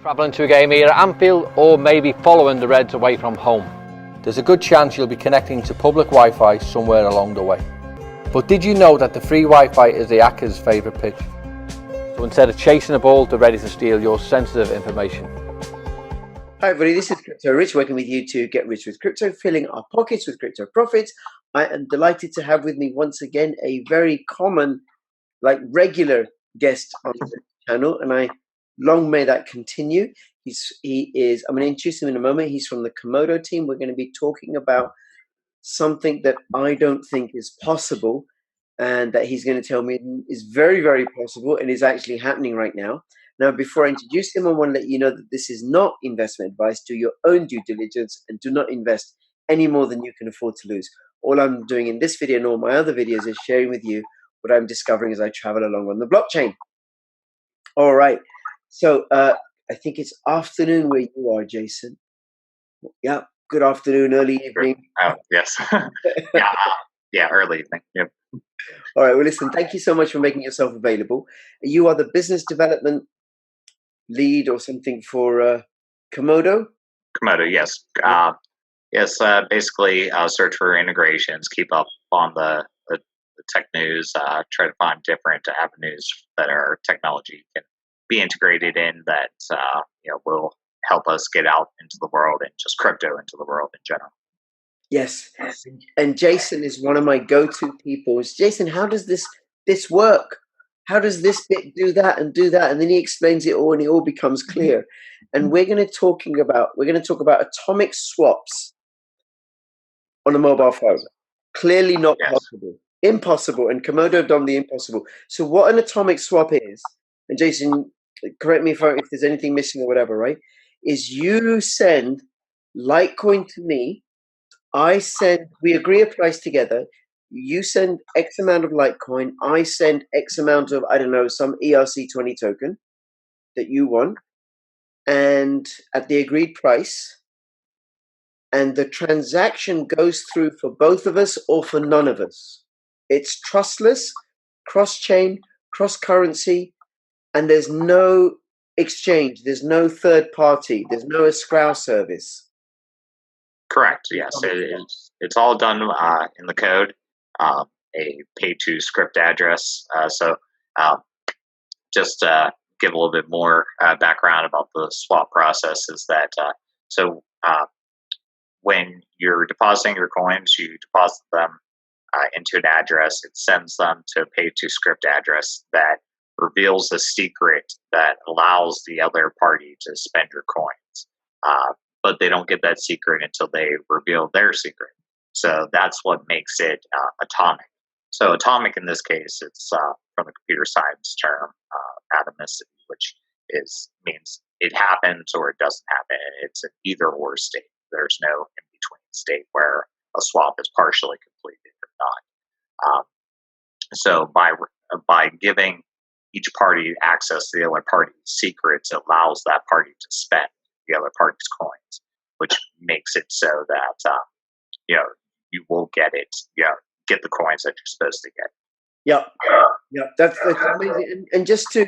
Travelling to a game here at Anfield, or maybe following the Reds away from home. There's a good chance you'll be connecting to public Wi-Fi somewhere along the way. But did you know that the free Wi-Fi is the hacker's favourite pitch? So instead of chasing a ball, they're ready to steal your sensitive information. Hi everybody, this is Crypto Rich, working with you to get rich with crypto, filling our pockets with crypto profits. I am delighted to have with me once again a very common, regular guest on the channel, and long may that continue. I'm going to introduce him in a moment. He's from the Komodo team. We're going to be talking about something that I don't think is possible, and that he's going to tell me is very, very possible and is actually happening right now. Now, before I introduce him, I want to let you know that this is not investment advice. Do your own due diligence and do not invest any more than you can afford to lose. All I'm doing in this video and all my other videos is sharing with you what I'm discovering as I travel along on the blockchain. All right. So I think it's afternoon where you are, Jason. Yeah. Good afternoon, early evening. Oh, yes. Yeah, early evening. Yep. All right. Well, listen, thank you so much for making yourself available. You are the business development lead or something for Komodo? Komodo, yes. Basically search for integrations, keep up on the tech news, try to find different avenues that our technology can be integrated in that will help us get out into the world and just crypto into the world in general. Yes. And Jason is one of my go-to people. Jason, how does this work? How does this bit do that and do that? And then he explains it all and it all becomes clear. And we're going to talk about atomic swaps on a mobile phone. Clearly not possible. Impossible. And Komodo have done the impossible. So what an atomic swap is, and Jason, correct me if there's anything missing or whatever, right? Is you send Litecoin to me, we agree a price together. You send X amount of Litecoin. I send X amount of, I don't know, some ERC20 token that you want. And at the agreed price. And the transaction goes through for both of us or for none of us. It's trustless, cross-chain, cross-currency, and there's no exchange. There's no third party. There's no escrow service. Correct. Yes, it's all done in the code. A pay-to-script address. Just give a little bit more background about the swap process is that when you're depositing your coins, you deposit them into an address. It sends them to a pay-to-script address that reveals a secret that allows the other party to spend your coins. But they don't get that secret until they reveal their secret. So that's what makes it atomic. So atomic in this case, it's from the computer science term atomicity, which means it happens or it doesn't happen. It's an either-or state. There's no in-between state where a swap is partially completed or not. So by giving each party access to the other party's secrets, it allows that party to spend the other party's coins, which makes it so that you will get the coins that you're supposed to get. Yep. That's amazing. And just to,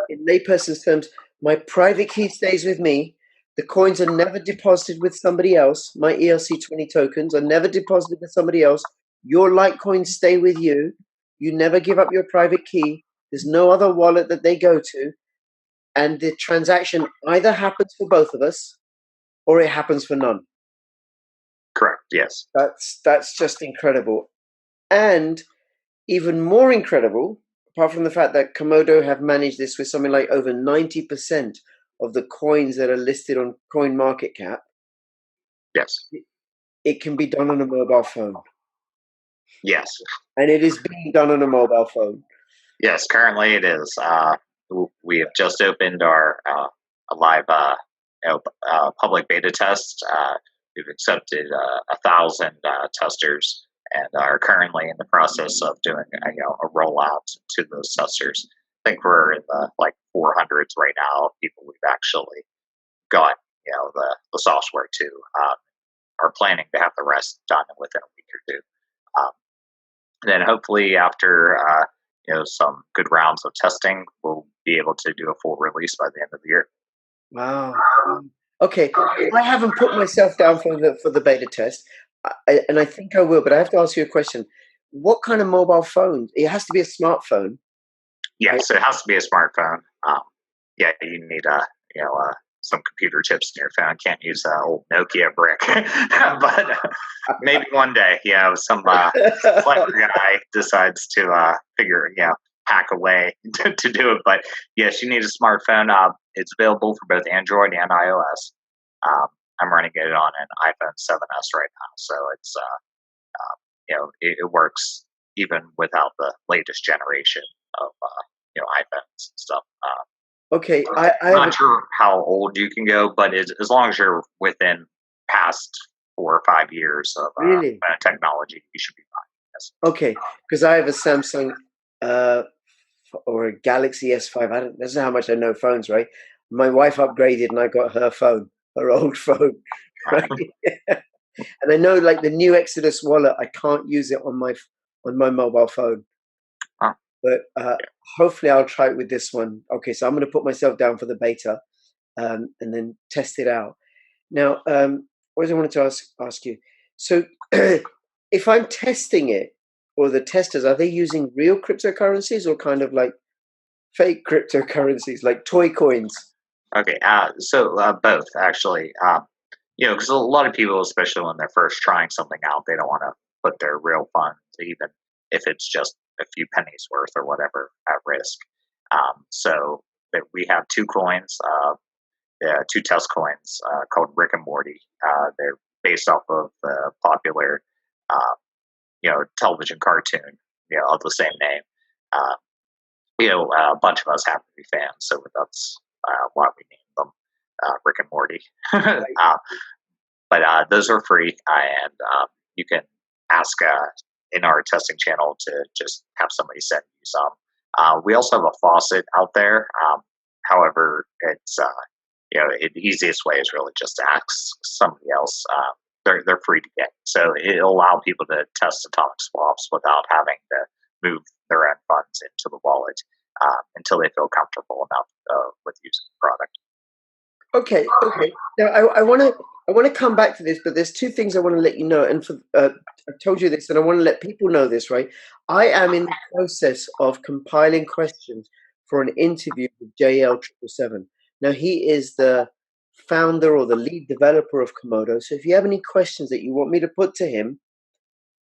in layperson's terms, my private key stays with me. The coins are never deposited with somebody else. My ERC20 tokens are never deposited with somebody else. Your Litecoins stay with you. You never give up your private key. There's no other wallet that they go to. And the transaction either happens for both of us or it happens for none. Correct, yes. That's just incredible. And even more incredible, apart from the fact that Komodo have managed this with something like over 90% of the coins that are listed on CoinMarketCap. Yes. It can be done on a mobile phone. Yes. And it is being done on a mobile phone. Yes, currently it is. We have just opened our live public beta test. We've accepted 1,000 testers and are currently in the process of doing a rollout to those testers. I think we're in the 400s right now of people we've actually got the software to. Are planning to have the rest done within a week or two. And then hopefully after some good rounds of testing, we'll be able to do a full release by the end of the year. Wow. Okay, I haven't put myself down for the beta test, and I think I will. But I have to ask you a question. What kind of mobile phone? It has to be a smartphone. Yeah, Right? so it has to be a smartphone. Yeah, you need some computer chips in your phone. Can't use that old Nokia brick, but maybe one day, some clever guy decides to hack a way to do it. But yes, you need a smartphone. It's available for both Android and iOS. I'm running it on an iPhone 7s right now, so it's it works even without the latest generation of iPhones and stuff. Okay, I'm not sure how old you can go, but as long as you're within past 4 or 5 years of really technology, you should be fine. Yes. okay because I have a Samsung or a Galaxy S5. That's not how much I know phones, right? My wife upgraded, and I got her phone, her old phone, right? And I know, like the new Exodus wallet, I can't use it on my mobile phone. But hopefully I'll try it with this one. Okay, so I'm going to put myself down for the beta, and then test it out. Now, what I wanted to ask you. So, if I'm testing it, or the testers, are they using real cryptocurrencies or kind of like fake cryptocurrencies, like toy coins? Okay, so both actually. Because a lot of people, especially when they're first trying something out, they don't want to put their real funds, even if it's just a few pennies worth or whatever, at risk. So we have two coins, two test coins called Rick and Morty. They're based off of the popular, television cartoon, of the same name. A bunch of us happen to be fans, so that's why we named them Rick and Morty. But those are free, and you can ask in our testing channel to just have somebody send you some. We also have a faucet out there. However, it's the easiest way is really just to ask somebody else. They're free to get, so it'll allow people to test atomic swaps without having to move their own funds into the wallet until they feel comfortable enough with using the product. Okay. Now I want to come back to this, but there's two things I want to let you know. And I told you this, and I want to let people know this. Right, I am in the process of compiling questions for an interview with JL777. Now he is the founder or the lead developer of Komodo. So if you have any questions that you want me to put to him,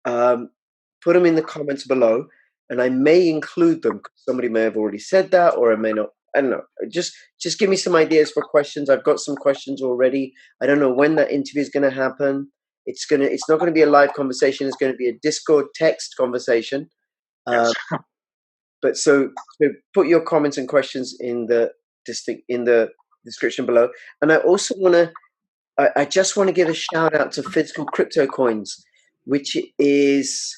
put them in the comments below, and I may include them. Somebody may have already said that, or I may not. I don't know. Just give me some ideas for questions. I've got some questions already. I don't know when that interview is going to happen. It's not going to be a live conversation. It's going to be a Discord text conversation. Yes. But so put your comments and questions in the description below. And I also I just want to give a shout out to Physical Crypto Coins, which is,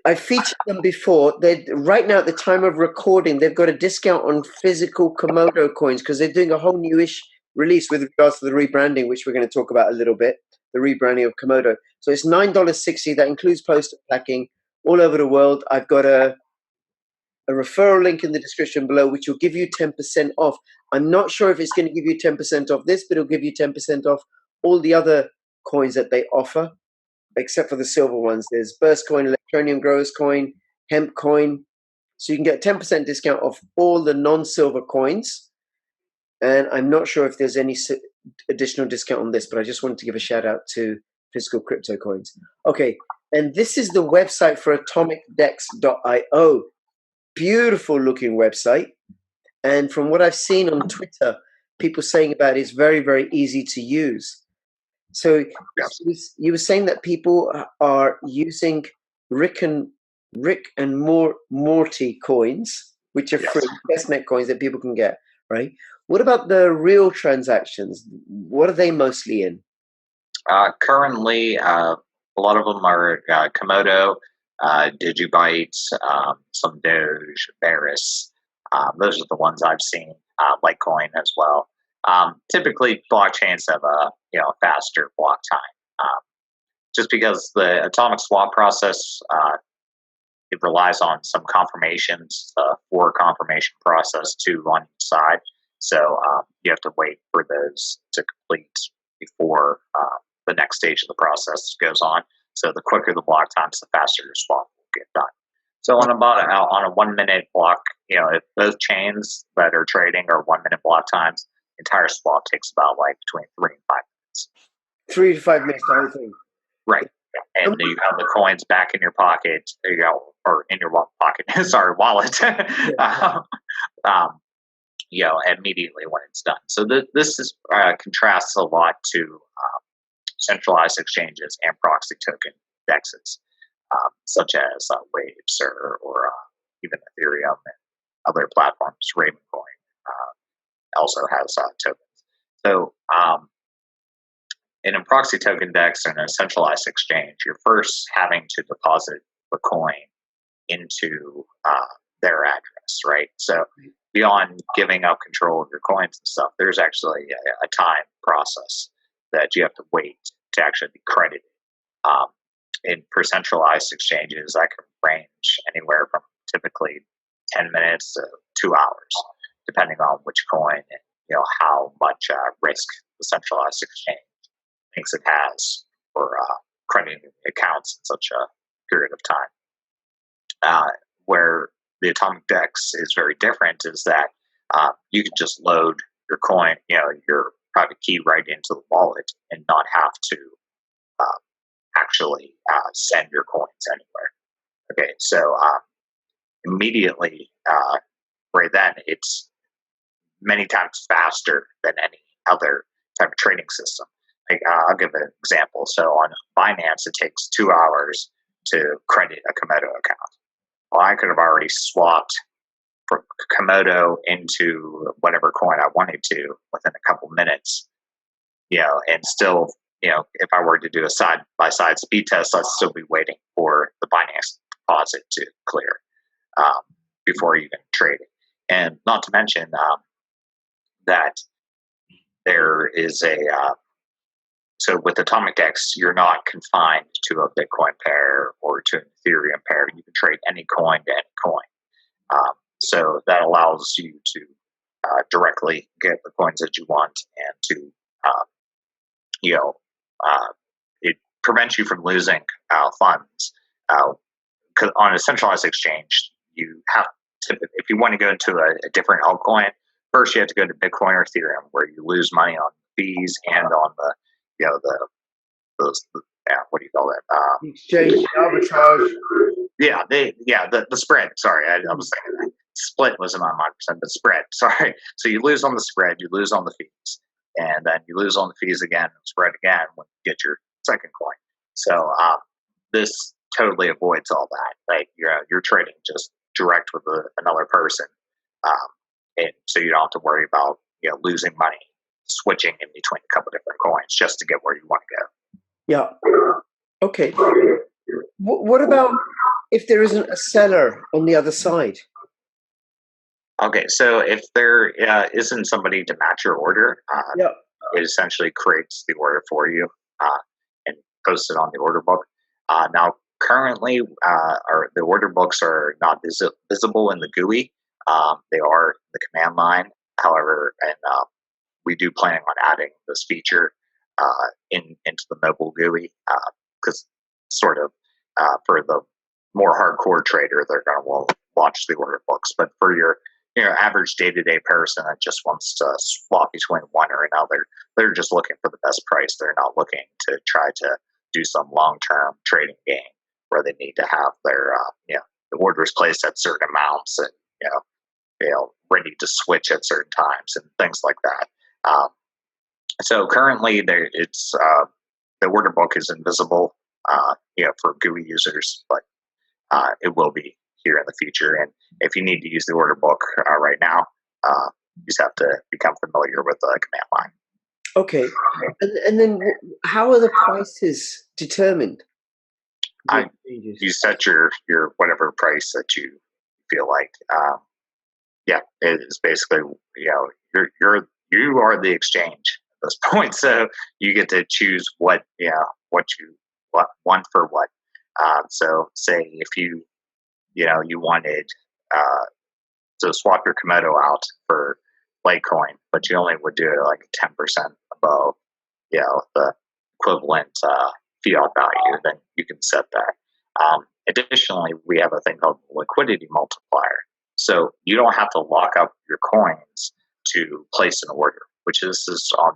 I featured them before. They right now at the time of recording, they've got a discount on physical Komodo coins because they're doing a whole newish release with regards to the rebranding, which we're going to talk about a little bit. The rebranding of Komodo. So it's $9.60. That includes poster packing all over the world. I've got a referral link in the description below, which will give you 10% off. I'm not sure if it's going to give you 10% off this, but it'll give you 10% off all the other coins that they offer, except for the silver ones. There's Burst Coin, Electronium Growers Coin, Hemp Coin. So you can get a 10% discount off all the non-silver coins. And I'm not sure if there's any additional discount on this, but I just wanted to give a shout out to Physical Crypto Coins. Okay, and this is the website for atomicdex.io. Beautiful looking website. And from what I've seen on Twitter, people saying about it, it's very, very easy to use. So Yes. you were saying that people are using Rick and Morty coins, which are free testnet coins that people can get, right? What about the real transactions? What are they mostly in? Currently, a lot of them are Komodo, Digibyte, some Doge, Varus. Those are the ones I've seen. Litecoin as well. Typically, blockchains have a faster block time, just because the atomic swap process it relies on some confirmations, for confirmation process too on each side. So you have to wait for those to complete before the next stage of the process goes on. So the quicker the block times, the faster your swap will get done. So on a 1 minute block, if both chains that are trading are 1 minute block times, entire swap takes about like between 3 and 5 minutes. 3 to 5 minutes, the whole thing. Right. And you have the coins back in your pocket, or in your pocket, sorry, wallet, immediately when it's done. So this is contrasts a lot to centralized exchanges and proxy token dexes, such as Waves or even Ethereum and other platforms. Ravencoin also has tokens. So in a proxy token dex and a centralized exchange, you're first having to deposit the coin into their address, right? So beyond giving up control of your coins and stuff, there's actually a time process that you have to wait to actually be credited. For centralized exchanges, that can range anywhere from typically 10 minutes to 2 hours, depending on which coin and how much risk the centralized exchange thinks it has for crediting accounts in such a period of time. Where the atomic dex is very different is that you can just load your coin, your private key right into the wallet and not have to actually send your coins anywhere. Okay, so immediately right then, it's many times faster than any other type of trading system. I'll give an example. So on Binance, it takes 2 hours to credit a Komodo account. Well, I could have already swapped from Komodo into whatever coin I wanted to within a couple minutes, and still, if I were to do a side-by-side speed test, I'd still be waiting for the Binance deposit to clear before even trading. And not to mention that there is so with Atomic Dex, you're not confined to a Bitcoin pair or to an Ethereum pair. You can trade any coin to any coin. So that allows you to directly get the coins that you want and to, it prevents you from losing funds. Because on a centralized exchange, you have to, if you want to go into a different altcoin, first you have to go to Bitcoin or Ethereum, where you lose money on fees and on the what do you call that? Exchange, arbitrage. The spread. Sorry, I was thinking that. Split wasn't on my percent, but spread. Sorry. So you lose on the spread, you lose on the fees, and then you lose on the fees again, and spread again when you get your second coin. So this totally avoids all that. Like you're trading just direct with another person, and so you don't have to worry about losing money switching in between a couple different coins just to get where you want to go. Yeah. Okay. What about if there isn't a seller on the other side? Okay, so if there isn't somebody to match your order, it essentially creates the order for you and posts it on the order book. Now, currently, the order books are not visible in the GUI. They are in the command line. However, and we do plan on adding this feature into the mobile GUI because sort of for the more hardcore trader, they're going to watch the order books. But for your average day-to-day person that just wants to swap between one or another, they're just looking for the best price. They're not looking to try to do some long-term trading game where they need to have their the orders placed at certain amounts and ready to switch at certain times and things like that. So currently, it's the order book is invisible, for GUI users, but it will be here in the future. And if you need to use the order book right now, you just have to become familiar with the command line. Okay, and then how are the prices determined? You set your whatever price that you feel like. It's basically you are the exchange at this point, so you get to choose what you want for what. So say if you you wanted to swap your Komodo out for Litecoin, but you only would do it like 10% above, the equivalent fiat value, then you can set that. Additionally, we have a thing called liquidity multiplier. So you don't have to lock up your coins to place an order, which is on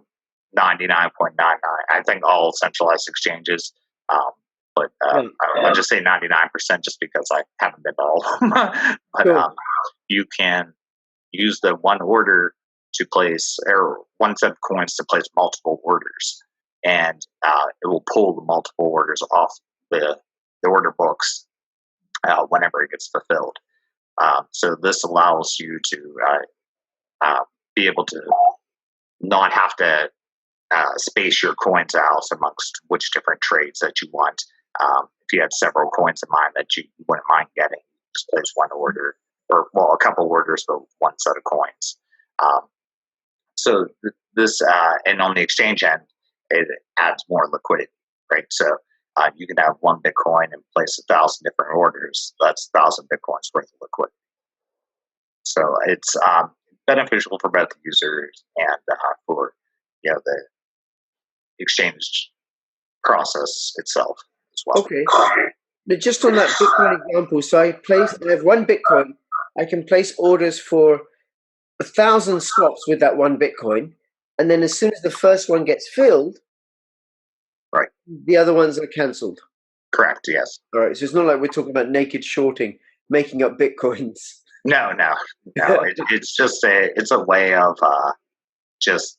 99.99. I think all centralized exchanges, but I'll just say 99% just because I haven't been to all of them. But Sure. You can use the one order to place, or one set of coins to place multiple orders, and it will pull the multiple orders off the order books whenever it gets fulfilled. So this allows you to be able to not have to space your coins out amongst which different trades that you want. If you had several coins in mind that you wouldn't mind getting, just place one order, or a couple orders for one set of coins. So this, and on the exchange end, it adds more liquidity, right? So you can have one Bitcoin and place 1,000 different orders. That's 1,000 Bitcoins worth of liquidity. So it's beneficial for both the users and for the exchange process itself as well. Okay. But just on that Bitcoin example, so I have one Bitcoin. I can place orders for 1,000 swaps with that one Bitcoin, and then as soon as the first one gets filled, right, the other ones are cancelled. Correct. Yes. All right. So it's not like we're talking about naked shorting, making up Bitcoins. No. It's just a way of just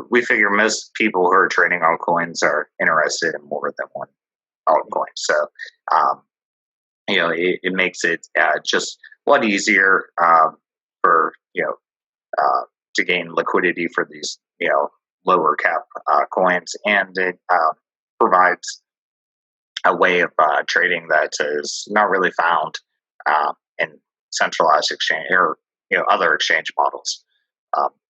we figure most people who are trading altcoins are interested in more than one altcoin. So it makes it just a lot easier for to gain liquidity for these lower cap coins, and it provides a way of trading that is not really found in centralized exchange or other exchange models.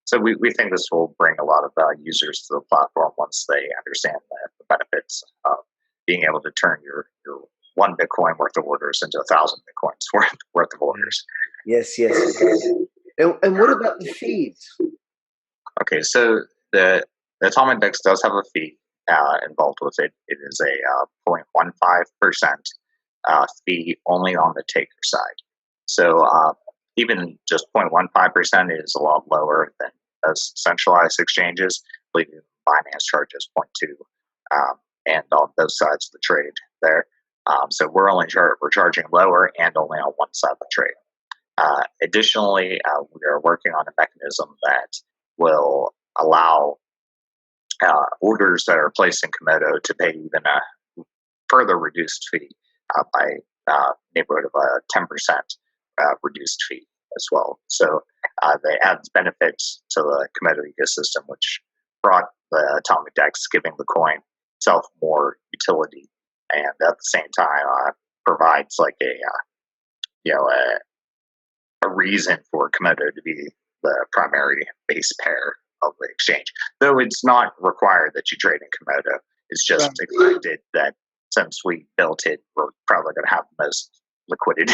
So we think this will bring a lot of users to the platform once they understand the benefits of being able to turn your one Bitcoin worth of orders into 1,000 Bitcoins worth of orders. Yes. And what about the fees? Okay, so the Atomic DEX does have a fee involved with it. It is a 0.15% fee only on the taker side. So even just 0.15% is a lot lower than those centralized exchanges. I believe Binance charges 0.2, and on both sides of the trade there. So we're charging lower and only on one side of the trade. Additionally, we are working on a mechanism that will allow orders that are placed in Komodo to pay even a further reduced fee by neighborhood of a 10% reduced fee as well. So they add benefits to the Komodo ecosystem, which brought the Atomic DEX, giving the coin itself more utility, and at the same time provides like a reason for Komodo to be the primary base pair of the exchange. Though it's not required that you trade in Komodo. It's just expected that since we built it, we're probably going to have the most liquidity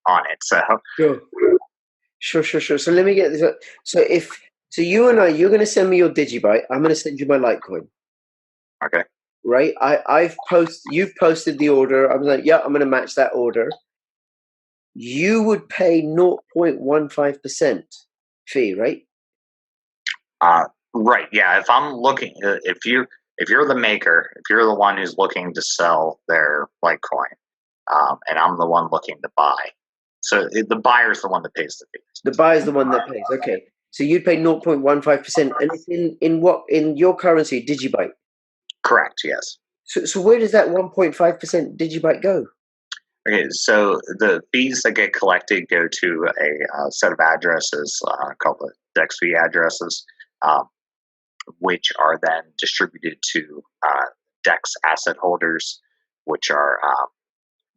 on it. So Sure. So let me get this. So you and you're going to send me your Digibyte. I'm going to send you my Litecoin. Okay. Right. You've posted the order. I'm like, yeah, I'm going to match that order. You would pay 0.15% fee, right? Right. Yeah. If I'm looking, if you're the maker, if you're the one who's looking to sell their Litecoin, and I'm the one looking to buy, so the buyer's the one that pays the fees. The buyer's the one that pays. Okay. So you'd pay 0.15%, and it's in your currency, Digibyte. Correct. Yes. So where does that 1.5% Digibyte go? Okay, so the fees that get collected go to a set of addresses called the DEX fee addresses, which are then distributed to DEX asset holders, which are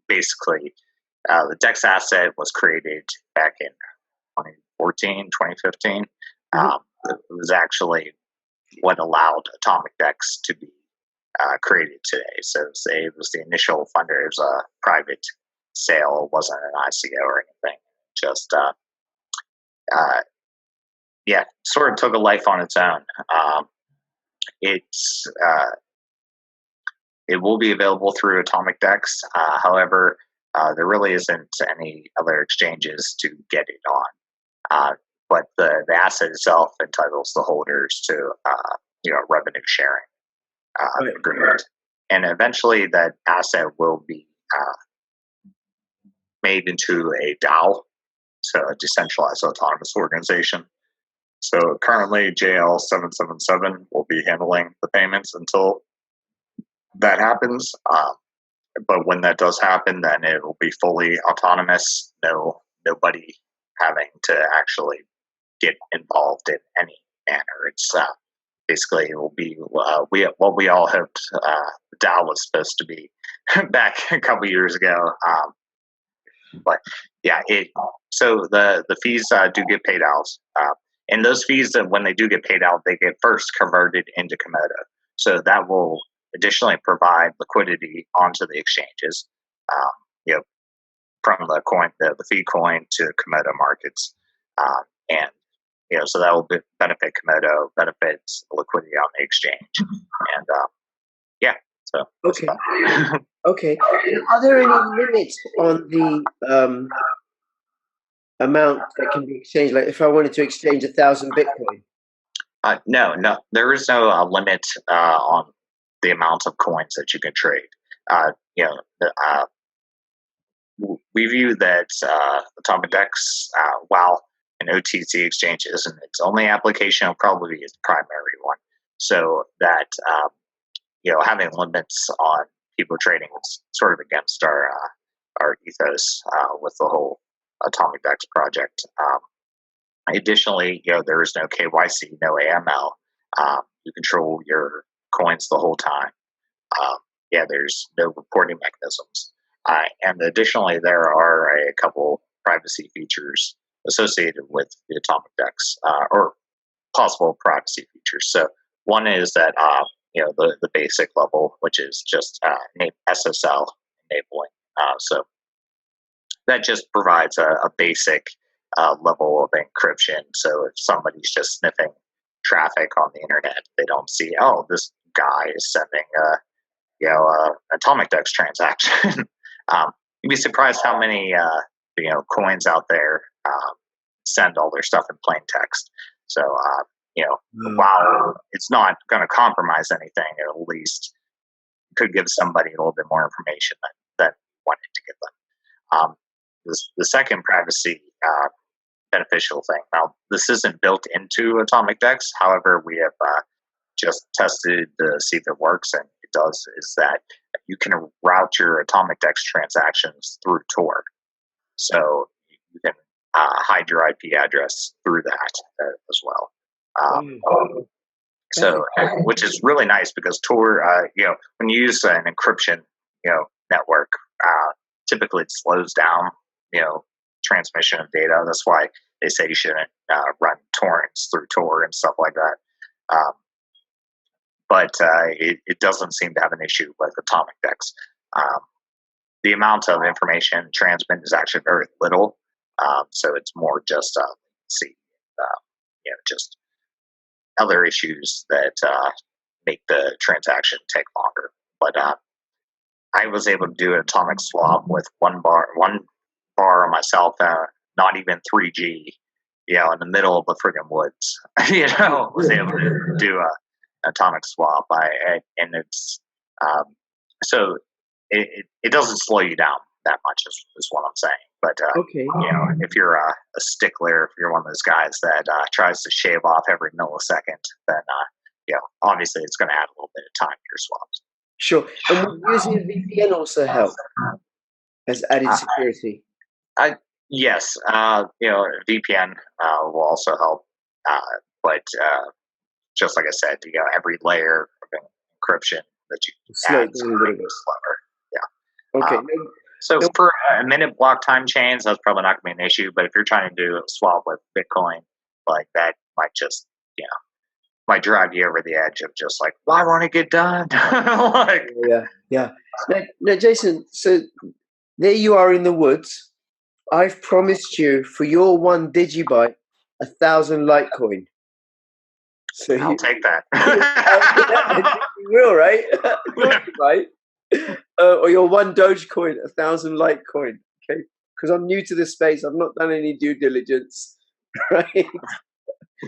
basically the DEX asset was created back in 2014, 2015. It was actually what allowed Atomic DEX to be created today. So it was the initial funder. It was a private sale. It wasn't an ICO or anything. Just sort of took a life on its own. It's It will be available through Atomic Dex. However, there really isn't any other exchanges to get it on. But the asset itself entitles the holders to revenue sharing agreement, and eventually that asset will be made into a DAO, so a decentralized autonomous organization. So currently, JL777 will be handling the payments until that happens. But when that does happen, then it will be fully autonomous. Nobody having to actually get involved in any manner. It's basically, it will be what we all hoped DAO was supposed to be back a couple years ago. But yeah, so the fees do get paid out, and those fees, when they do get paid out, they get first converted into Komodo. So that will additionally provide liquidity onto the exchanges, from the coin, the fee coin to Komodo markets, and so that will benefit Komodo, benefits liquidity on the exchange, and so okay. Okay. Are there any limits on the amount that can be exchanged? Like, if I wanted to exchange 1,000 Bitcoin? No, there is no limit on the amount of coins that you can trade. We view that Atomic Dex, while an OTC exchange isn't its only application, it'll probably be its primary one. So that having limits on people trading is sort of against our ethos with the whole Atomic Dex project. Additionally, there is no KYC, no AML. You control your coins the whole time. There's no reporting mechanisms. And additionally, there are a couple privacy features associated with the Atomic Dex, or possible privacy features. So one is that the basic level, which is just SSL enabling. So that just provides a basic level of encryption. So if somebody's just sniffing traffic on the internet, they don't see, oh, this guy is sending Atomic Dex transaction. You'd be surprised how many coins out there send all their stuff in plain text. So while it's not going to compromise anything, it at least could give somebody a little bit more information that wanted to give them. The second privacy beneficial thing. Now, this isn't built into Atomic Dex. However, we have just tested to see if it works, and it does. Is that you can route your Atomic Dex transactions through Tor, so you can hide your IP address through that as well. So, which is really nice because Tor, when you use an encryption, network, typically it slows down, transmission of data. That's why they say you shouldn't run torrents through Tor and stuff like that. But it doesn't seem to have an issue with Atomic Dex. The amount of information transmitted is actually very little, so it's more just just other issues that make the transaction take longer. But I was able to do an atomic swap with one bar on my cell phone, not even 3G, in the middle of the friggin' woods. Was able to do an atomic swap. And it's so it doesn't slow you down that much, is what I'm saying. But if you're a stickler, if you're one of those guys that tries to shave off every millisecond, then obviously it's going to add a little bit of time to your swaps. Sure. And will using a VPN also help as added security? Yes. VPN will also help. But just like I said, every layer of encryption that you add is slower. Yeah. Okay. So for a minute block time chains, that's probably not going to be an issue. But if you're trying to do a swap with Bitcoin, like that might just, might drive you over the edge of just like, well, I want to get done. Yeah. Now, Jason, so There you are in the woods. I've promised you for your 1 digibyte 1,000 Litecoin. So I'll take that. you will, right? Right? Or your 1 Dogecoin 1,000 Litecoin. Okay, because I'm new to this space. I've not done any due diligence, right?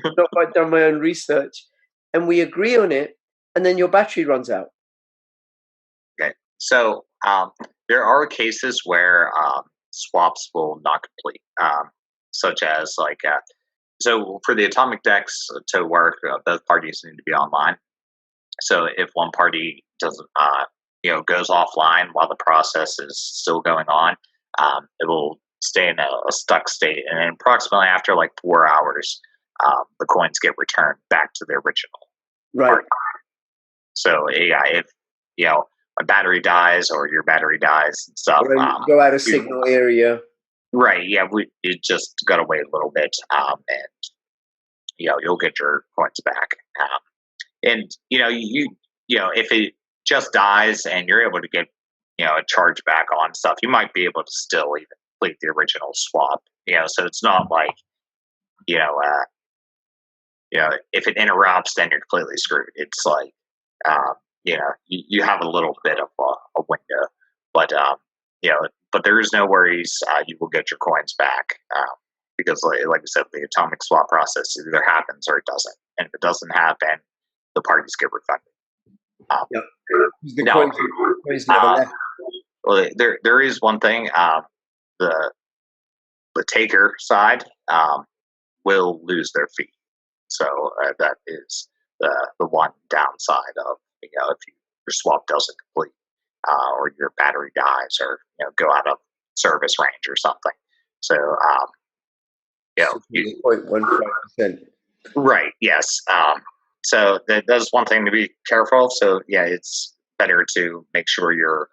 Not quite done my own research, and we agree on it, and then your battery runs out. Okay. So there are cases where swaps will not complete, such as like so for the atomic DEX to work, both parties need to be online. So if one party doesn't, goes offline while the process is still going on, it will stay in a stuck state, and then approximately after like 4 hours, the coins get returned back to their original Right. party. So yeah, if a battery dies or your battery dies and stuff, Go out of signal area. right? Yeah, you just gotta wait a little bit, and you'll get your coins back. And if it just dies and you're able to get a charge back on stuff, you might be able to still even complete the original swap. So it's not like if it interrupts, then you're completely screwed. It's like you have a little bit of a window, but but there is no worries. You will get your coins back because, like I said, the atomic swap process either happens or it doesn't, and if it doesn't happen, the parties get refunded. Yep. Now, Coins never left. well, there is one thing. The taker side will lose their fee, so that is the one downside of if your swap doesn't complete, or your battery dies, or go out of service range or something. So 0.15%. right, yes. So that's one thing to be careful of. So yeah, it's better to make sure you're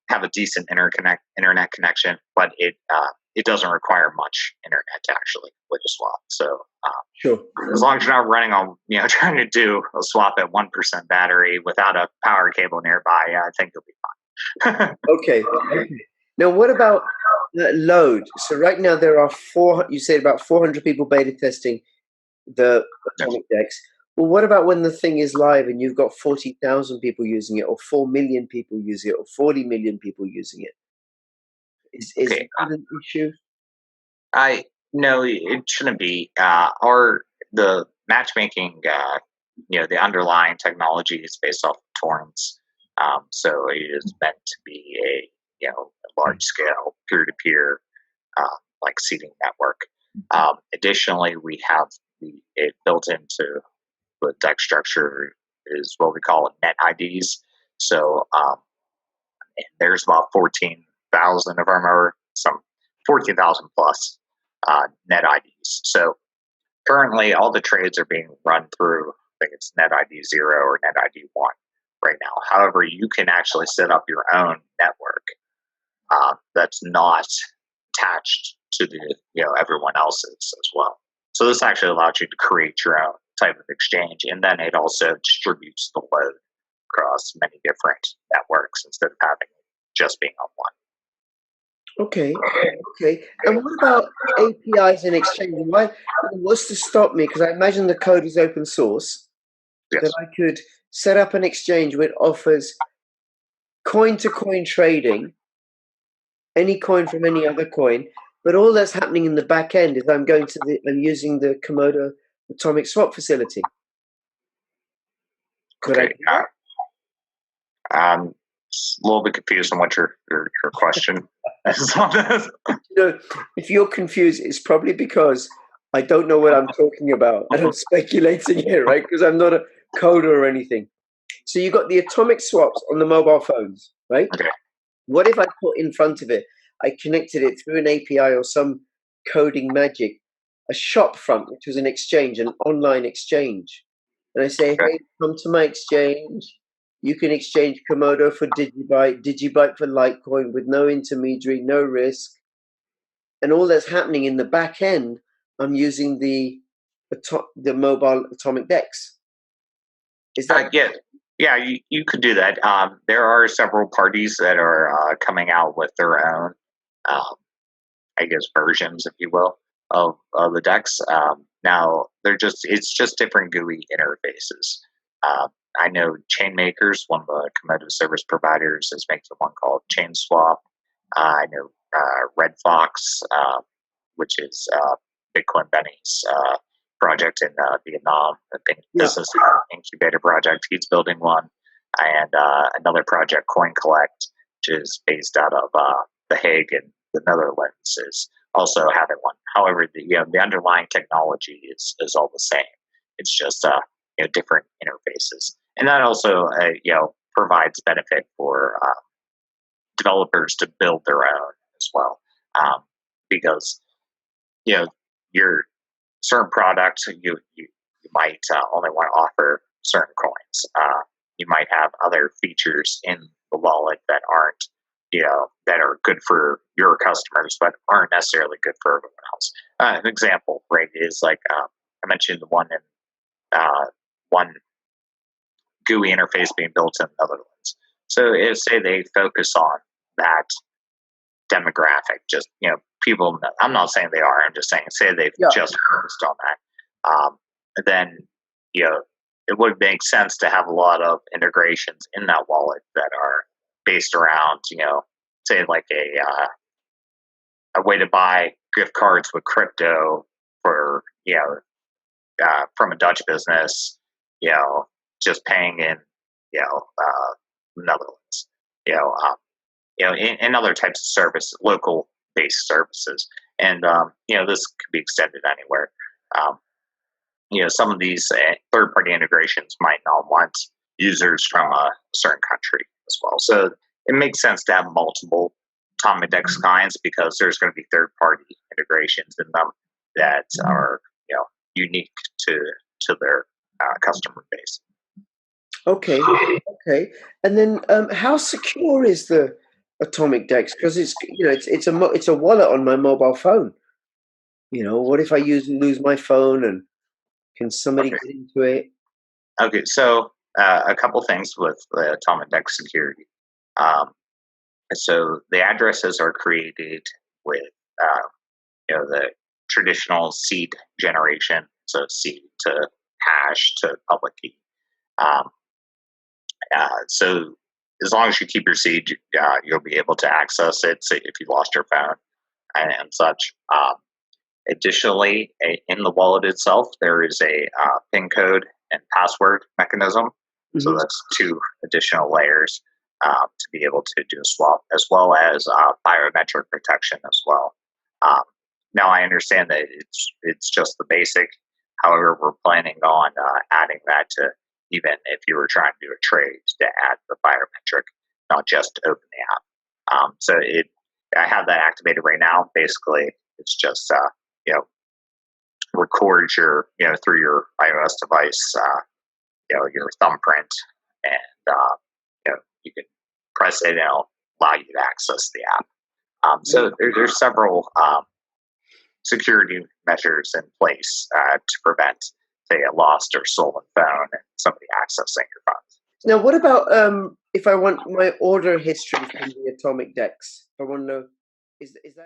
have a decent internet connection, but it doesn't require much internet to actually complete a swap. So Sure. as long as you're not running on trying to do a swap at 1% battery without a power cable nearby, I think you'll be fine. Okay. Now, what about load? So right now there are you said about 400 people beta testing the atomic DEX. Well, what about when the thing is live and you've got 40,000 people using it, or 4 million people using it, or 40 million people using it? Is Okay. that an issue? No, it shouldn't be. The matchmaking, the underlying technology is based off of torrents. So it is meant to be a large scale peer to peer like seeding network. Additionally, we have it built into the DEX structure is what we call net IDs. So there's about 14,000 of them, or some 14,000 plus net IDs. So currently, all the trades are being run through, I think it's net ID 0 or net ID 1 right now. However, you can actually set up your own network that's not attached to the everyone else's as well. So this actually allows you to create your own type of exchange, and then it also distributes the load across many different networks instead of having it just being on one. Okay. And what about APIs and exchange? What's to stop me? Because I imagine the code is open source. Yes. That I could set up an exchange which offers coin-to-coin trading, any coin from any other coin, but all that's happening in the back end is I'm using the Komodo atomic swap facility. Could I do that? I'm a little bit confused on what your question is on this. If you're confused, it's probably because I don't know what I'm talking about, and I'm speculating here, right? Because I'm not a coder or anything. So you got the atomic swaps on the mobile phones, right? Okay. What if I put in front of it, I connected it through an API or some coding magic, a shop front, which was an exchange, an online exchange. And I say, hey, come to my exchange. You can exchange Komodo for Digibyte for Litecoin with no intermediary, no risk. And all that's happening in the back end, I'm using the mobile atomic DEX. Is that Yeah, you could do that. There are several parties that are coming out with their own, um, I guess, versions, if you will, of the decks. Now it's just different GUI interfaces. I know Chain Makers, one of the Komodo service providers, is making one called Chain Swap. I know Red Fox, which is Bitcoin Benny's project in Vietnam, the Yeah. business incubator project. He's building one, and another project, Coin Collect, which is based out of The Hague in the Netherlands, is also having one. However, the underlying technology is all the same. It's just different interfaces, and that also provides benefit for developers to build their own as well, because your certain products you might only want to offer certain coins. You might have other features in the wallet that aren't that are good for your customers, but aren't necessarily good for everyone else. An example, right, is like I mentioned the one GUI interface being built in the Netherlands. So if say they focus on that demographic, just people. I'm not saying they are. I'm just saying say they've just focused on that. Then it would make sense to have a lot of integrations in that wallet that are based around say like a way to buy gift cards with crypto for from a Dutch business, just paying in Netherlands, in other types of service, local based services, and this could be extended anywhere. Some of these third party integrations might not want users from a certain country as well, so it makes sense to have multiple Atomic Dex kinds because there's going to be third party integrations in them that are unique to their customer base. Okay. And then, how secure is the Atomic Dex? Because it's a wallet on my mobile phone. What if I lose my phone, and can somebody get into it? Okay, so a couple things with the Atomic Dex security. So the addresses are created with the traditional seed generation, so seed to hash to public key. So as long as you keep your seed, you'll be able to access it. Say if you lost your phone and such. Additionally, in the wallet itself, there is a PIN code and password mechanism. Mm-hmm. So that's two additional layers to be able to do a swap, as well as biometric protection as well. Now, I understand that it's just the basic. However, we're planning on adding that to even if you were trying to do a trade to add the biometric, not just open the app. So I have that activated right now. Basically, it's just record your through your iOS device your thumbprint, and you can press it and it'll allow you to access the app. So there's several security measures in place to prevent, say, a lost or stolen phone and somebody accessing your funds. Now, what about if I want my order history from the Atomic Dex? I want to know, is that